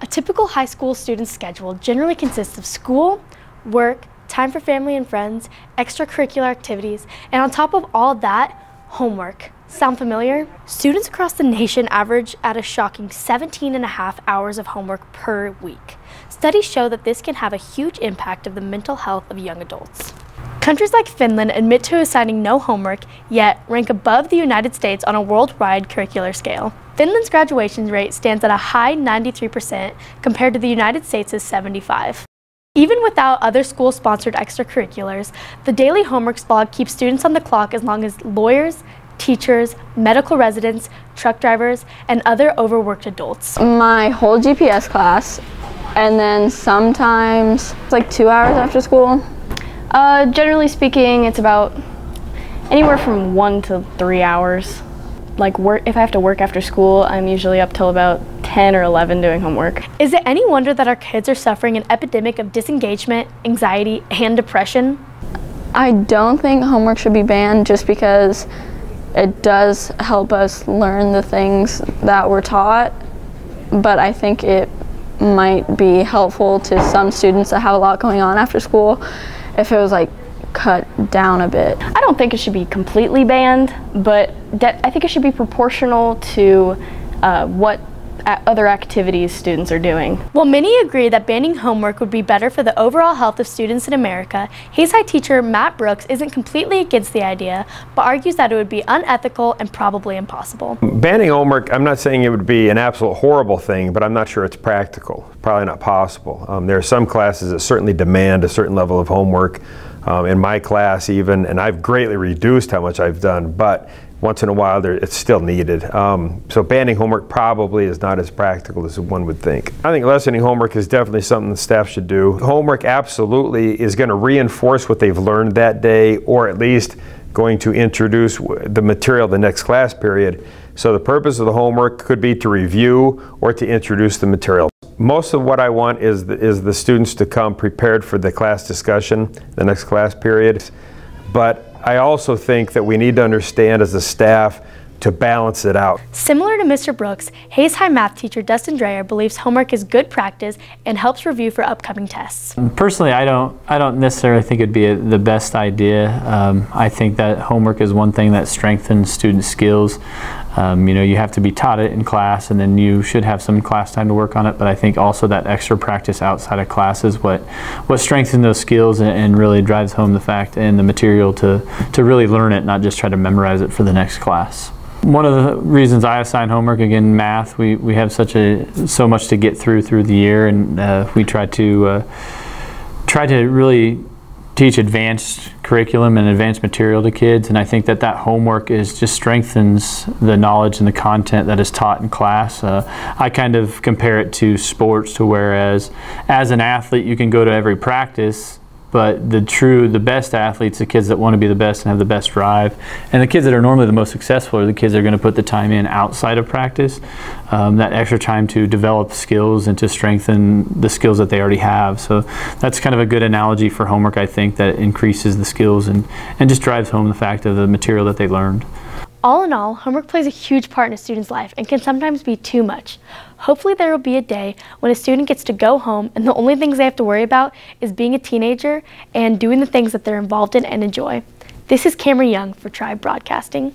A typical high school student's schedule generally consists of school, work, time for family and friends, extracurricular activities, and on top of all that, homework. Sound familiar? Students across the nation average at a shocking 17.5 hours of homework per week. Studies show that this can have a huge impact on the mental health of young adults. Countries like Finland admit to assigning no homework, yet rank above the United States on a worldwide curricular scale. Finland's graduation rate stands at a high 93% compared to the United States' 75%. Even without other school-sponsored extracurriculars, the daily homework slog keeps students on the clock as long as lawyers, teachers, medical residents, truck drivers, and other overworked adults. My whole GPS class, and then sometimes it's like 2 hours after school. Generally speaking, it's about anywhere from 1 to 3 hours. Like if I have to work after school, I'm usually up till about 10 or 11 doing homework. Is it any wonder that our kids are suffering an epidemic of disengagement, anxiety, and depression? I don't think homework should be banned just because it does help us learn the things that we're taught, but I think it might be helpful to some students that have a lot going on after school if it was like cut down a bit. I don't think it should be completely banned, but I think it should be proportional to what other activities students are doing. While many agree that banning homework would be better for the overall health of students in America, Hayes High teacher Matt Brooks isn't completely against the idea, but argues that it would be unethical and probably impossible. Banning homework, I'm not saying it would be an absolute horrible thing, but I'm not sure it's practical. Probably not possible. There are some classes that certainly demand a certain level of homework. In my class even, and I've greatly reduced how much I've done, but once in a while it's still needed. So banning homework probably is not as practical as one would think. I think lessening homework is definitely something the staff should do. Homework absolutely is going to reinforce what they've learned that day, or at least going to introduce the material the next class period. So the purpose of the homework could be to review or to introduce the material. Most of what I want is the students to come prepared for the class discussion, the next class period. But I also think that we need to understand as a staff to balance it out. Similar to Mr. Brooks, Hayes High math teacher Dustin Dreyer believes homework is good practice and helps review for upcoming tests. Personally, I don't necessarily think it'd be the best idea. I think that homework is one thing that strengthens student skills. You know, you have to be taught it in class, and then you should have some class time to work on it, but I think also that extra practice outside of class is what strengthens those skills and really drives home the fact and the material to really learn it, not just try to memorize it for the next class. One of the reasons I assign homework, again, math, we have so much to get through the year, and we try to really teach advanced curriculum and advanced material to kids, and I think that homework just strengthens the knowledge and the content that is taught in class. I kind of compare it to sports, to whereas as an athlete you can go to every practice, but the best athletes, the kids that want to be the best and have the best drive, and the kids that are normally the most successful are the kids that are going to put the time in outside of practice, that extra time to develop skills and to strengthen the skills that they already have. So that's kind of a good analogy for homework, I think, that increases the skills and just drives home the fact of the material that they learned. All in all, homework plays a huge part in a student's life and can sometimes be too much. Hopefully there will be a day when a student gets to go home and the only things they have to worry about is being a teenager and doing the things that they're involved in and enjoy. This is Kamryn Young for Tribe Broadcasting.